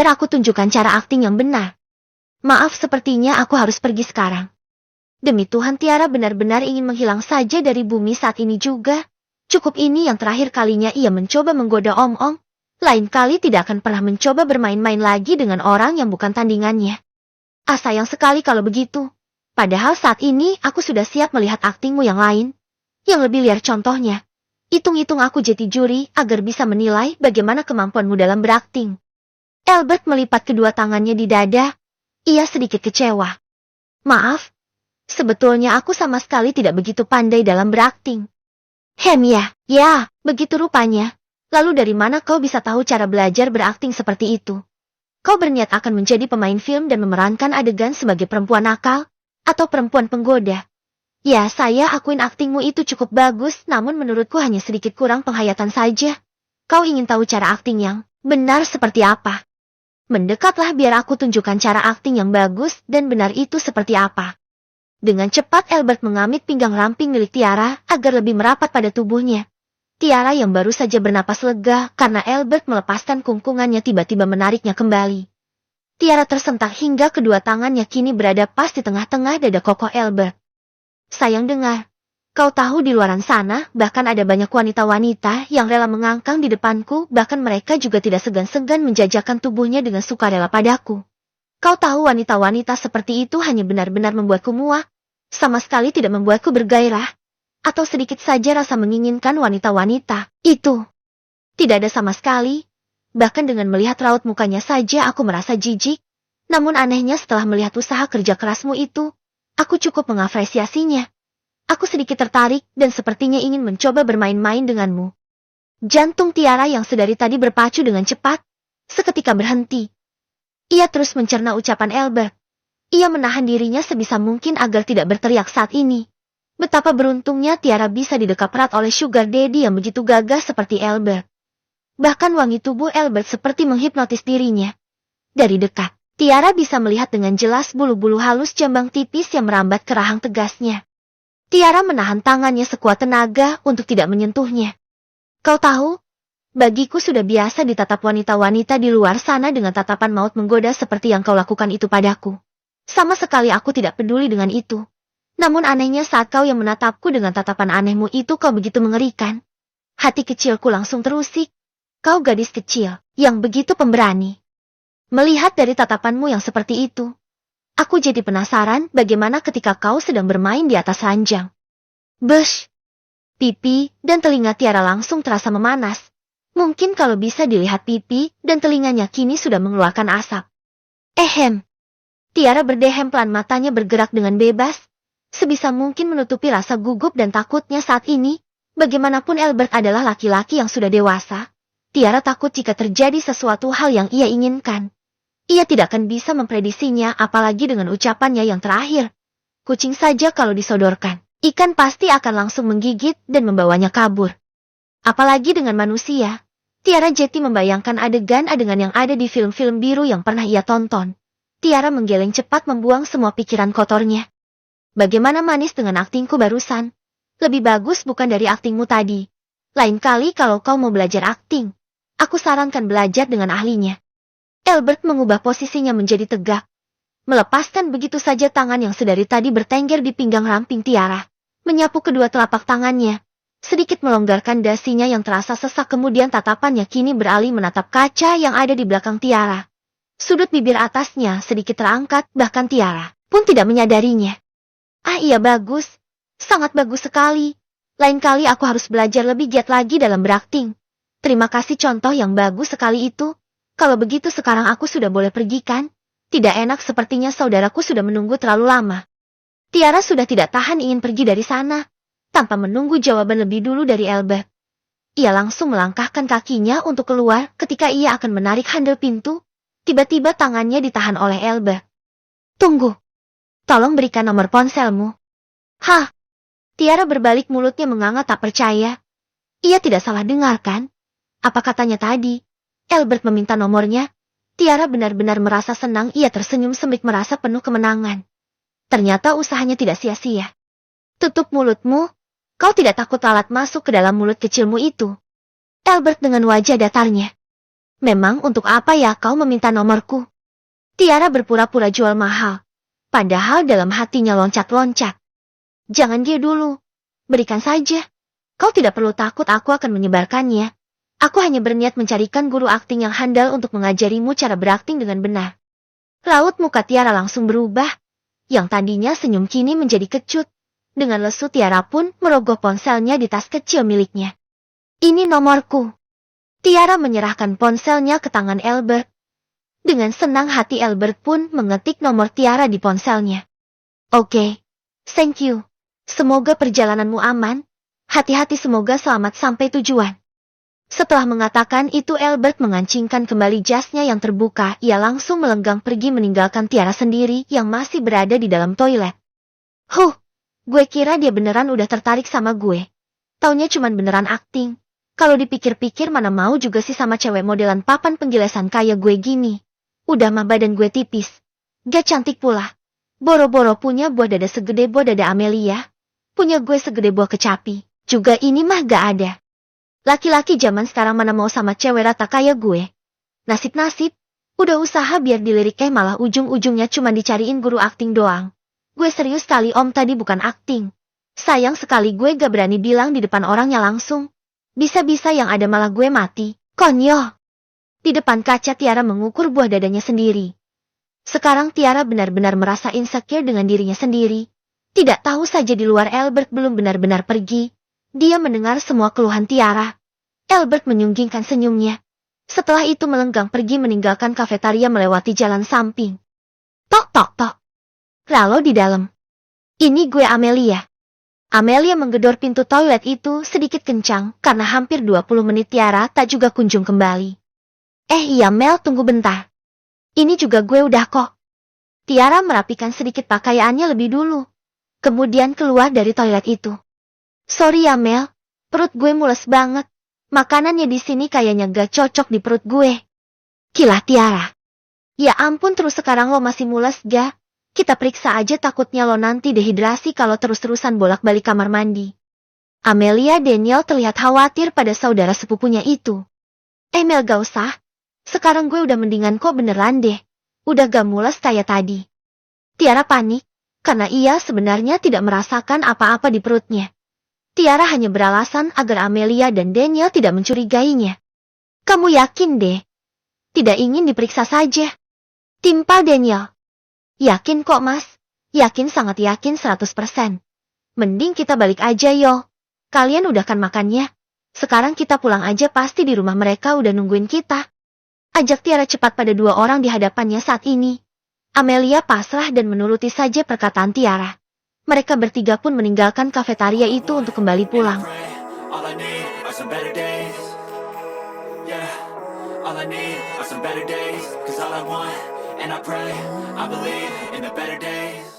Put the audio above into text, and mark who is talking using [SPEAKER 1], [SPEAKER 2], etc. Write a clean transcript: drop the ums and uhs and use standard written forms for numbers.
[SPEAKER 1] Biar aku tunjukkan cara akting yang benar. Maaf, sepertinya aku harus pergi sekarang. Demi Tuhan, Tiara benar-benar ingin menghilang saja dari bumi saat ini juga. Cukup, ini yang terakhir kalinya ia mencoba menggoda Om-Om. Lain kali tidak akan pernah mencoba bermain-main lagi dengan orang yang bukan tandingannya. Sayang sekali kalau begitu. Padahal saat ini aku sudah siap melihat aktingmu yang lain. Yang lebih liar contohnya. Hitung-hitung aku jadi juri agar bisa menilai bagaimana kemampuanmu dalam berakting. Albert melipat kedua tangannya di dada. Ia sedikit kecewa. Maaf. Sebetulnya aku sama sekali tidak begitu pandai dalam berakting. Ya, begitu rupanya. Lalu dari mana kau bisa tahu cara belajar berakting seperti itu? Kau berniat akan menjadi pemain film dan memerankan adegan sebagai perempuan nakal? Atau perempuan penggoda? Ya, saya akuin aktingmu itu cukup bagus, namun menurutku hanya sedikit kurang penghayatan saja. Kau ingin tahu cara akting yang benar seperti apa? Mendekatlah biar aku tunjukkan cara akting yang bagus dan benar itu seperti apa. Dengan cepat Albert mengamit pinggang ramping milik Tiara agar lebih merapat pada tubuhnya. Tiara yang baru saja bernapas lega karena Albert melepaskan kungkungannya tiba-tiba menariknya kembali. Tiara tersentak hingga kedua tangannya kini berada pas di tengah-tengah dada kokoh Albert. Sayang dengar, kau tahu di luaran sana bahkan ada banyak wanita-wanita yang rela mengangkang di depanku, bahkan mereka juga tidak segan-segan menjajakan tubuhnya dengan sukarela padaku. Kau tahu wanita-wanita seperti itu hanya benar-benar membuatku muak, sama sekali tidak membuatku bergairah. Atau sedikit saja rasa menginginkan wanita-wanita itu. Tidak ada sama sekali. Bahkan dengan melihat raut mukanya saja aku merasa jijik. Namun anehnya setelah melihat usaha kerja kerasmu itu, aku cukup mengapresiasinya. Aku sedikit tertarik dan sepertinya ingin mencoba bermain-main denganmu. Jantung Tiara yang sedari tadi berpacu dengan cepat, seketika berhenti. Ia terus mencerna ucapan Albert. Ia menahan dirinya sebisa mungkin agar tidak berteriak saat ini. Betapa beruntungnya Tiara bisa didekap erat oleh Sugar Daddy yang begitu gagah seperti Albert. Bahkan wangi tubuh Albert seperti menghipnotis dirinya. Dari dekat, Tiara bisa melihat dengan jelas bulu-bulu halus jambang tipis yang merambat ke rahang tegasnya. Tiara menahan tangannya sekuat tenaga untuk tidak menyentuhnya. Kau tahu, bagiku sudah biasa ditatap wanita-wanita di luar sana dengan tatapan maut menggoda seperti yang kau lakukan itu padaku. Sama sekali aku tidak peduli dengan itu. Namun anehnya saat kau yang menatapku dengan tatapan anehmu itu kau begitu mengerikan. Hati kecilku langsung terusik. Kau gadis kecil, yang begitu pemberani. Melihat dari tatapanmu yang seperti itu, aku jadi penasaran bagaimana ketika kau sedang bermain di atas ranjang. Bush! Pipi dan telinga Tiara langsung terasa memanas. Mungkin kalau bisa dilihat pipi dan telinganya kini sudah mengeluarkan asap. Tiara berdehem pelan, matanya bergerak dengan bebas. Sebisa mungkin menutupi rasa gugup dan takutnya saat ini. Bagaimanapun Albert adalah laki-laki yang sudah dewasa. Tiara takut jika terjadi sesuatu hal yang ia inginkan. Ia tidak akan bisa mempredisinya, apalagi dengan ucapannya yang terakhir. Kucing saja kalau disodorkan, ikan pasti akan langsung menggigit dan membawanya kabur. Apalagi dengan manusia. Tiara jadi membayangkan adegan-adegan yang ada di film-film biru yang pernah ia tonton. Tiara menggeleng cepat membuang semua pikiran kotornya. Bagaimana manis dengan aktingku barusan? Lebih bagus bukan dari aktingmu tadi. Lain kali kalau kau mau belajar akting, aku sarankan belajar dengan ahlinya. Albert mengubah posisinya menjadi tegak. Melepaskan begitu saja tangan yang sedari tadi bertengger di pinggang ramping Tiara. Menyapu kedua telapak tangannya. Sedikit melonggarkan dasinya yang terasa sesak, kemudian tatapannya kini beralih menatap kaca yang ada di belakang Tiara. Sudut bibir atasnya sedikit terangkat, bahkan Tiara pun tidak menyadarinya. Iya bagus. Sangat bagus sekali. Lain kali aku harus belajar lebih giat lagi dalam berakting. Terima kasih, contoh yang bagus sekali itu. Kalau begitu sekarang aku sudah boleh pergi kan? Tidak enak sepertinya saudaraku sudah menunggu terlalu lama. Tiara sudah tidak tahan ingin pergi dari sana. Tanpa menunggu jawaban lebih dulu dari Albert. Ia langsung melangkahkan kakinya untuk keluar ketika ia akan menarik handle pintu. Tiba-tiba tangannya ditahan oleh Albert. Tunggu. Tolong berikan nomor ponselmu. Hah? Tiara berbalik, mulutnya menganga tak percaya. Ia tidak salah dengar kan? Apa katanya tadi? Albert meminta nomornya. Tiara benar-benar merasa senang, ia tersenyum sembik merasa penuh kemenangan. Ternyata usahanya tidak sia-sia. Tutup mulutmu. Kau tidak takut lalat masuk ke dalam mulut kecilmu itu? Albert dengan wajah datarnya. Memang untuk apa ya kau meminta nomorku? Tiara berpura-pura jual mahal. Padahal dalam hatinya loncat-loncat. Jangan dia dulu. Berikan saja. Kau tidak perlu takut aku akan menyebarkannya. Aku hanya berniat mencarikan guru akting yang handal untuk mengajarimu cara berakting dengan benar. Raut muka Tiara langsung berubah. Yang tadinya senyum kini menjadi kecut. Dengan lesu Tiara pun merogoh ponselnya di tas kecil miliknya. Ini nomorku. Tiara menyerahkan ponselnya ke tangan Albert. Dengan senang hati Albert pun mengetik nomor Tiara di ponselnya. Oke. Thank you. Semoga perjalananmu aman. Hati-hati, semoga selamat sampai tujuan. Setelah mengatakan itu Albert mengancingkan kembali jasnya yang terbuka. Ia langsung melenggang pergi meninggalkan Tiara sendiri yang masih berada di dalam toilet. Gue kira dia beneran udah tertarik sama gue. Taunya cuman beneran akting. Kalau dipikir-pikir mana mau juga sih sama cewek modelan papan penggilesan kayak gue gini. Udah mah badan gue tipis. Gak cantik pula. Boro-boro punya buah dada segede buah dada Amelia. Punya gue segede buah kecapi. Juga ini mah gak ada. Laki-laki zaman sekarang mana mau sama cewek rata kayak gue. Nasib-nasib. Udah usaha biar dilirik malah ujung-ujungnya cuma dicariin guru akting doang. Gue serius kali om, tadi bukan akting. Sayang sekali gue gak berani bilang di depan orangnya langsung. Bisa-bisa yang ada malah gue mati. Konyol. Di depan kaca Tiara mengukur buah dadanya sendiri. Sekarang Tiara benar-benar merasa insecure dengan dirinya sendiri. Tidak tahu saja di luar Albert belum benar-benar pergi. Dia mendengar semua keluhan Tiara. Albert menyunggingkan senyumnya. Setelah itu melenggang pergi meninggalkan kafetaria melewati jalan samping. Tok tok tok. Lalu di dalam. Ini gue Amelia. Amelia menggedor pintu toilet itu sedikit kencang karena hampir 20 menit Tiara tak juga kunjung kembali. Iya Mel, tunggu bentar. Ini juga gue udah kok. Tiara merapikan sedikit pakaiannya lebih dulu. Kemudian keluar dari toilet itu. Sorry ya Mel, perut gue mules banget. Makanannya di sini kayaknya gak cocok di perut gue. Kilah Tiara. Ya ampun, terus sekarang lo masih mules gak? Kita periksa aja, takutnya lo nanti dehidrasi kalau terus-terusan bolak-balik kamar mandi. Amelia Daniel terlihat khawatir pada saudara sepupunya itu. Mel, gak usah. Sekarang gue udah mendingan kok beneran deh. Udah gak mules kayak tadi. Tiara panik, karena ia sebenarnya tidak merasakan apa-apa di perutnya. Tiara hanya beralasan agar Amelia dan Daniel tidak mencurigainya. Kamu yakin deh? Tidak ingin diperiksa saja? Timpal Daniel. Yakin kok mas, yakin, sangat yakin 100%. Mending kita balik aja yo. Kalian udahkan makannya. Sekarang kita pulang aja, pasti di rumah mereka udah nungguin kita. Ajak Tiara cepat pada dua orang di hadapannya saat ini. Amelia pasrah dan menuruti saja perkataan Tiara. Mereka bertiga pun meninggalkan kafetaria itu untuk kembali pulang.
[SPEAKER 2] And I pray, I believe in the better days.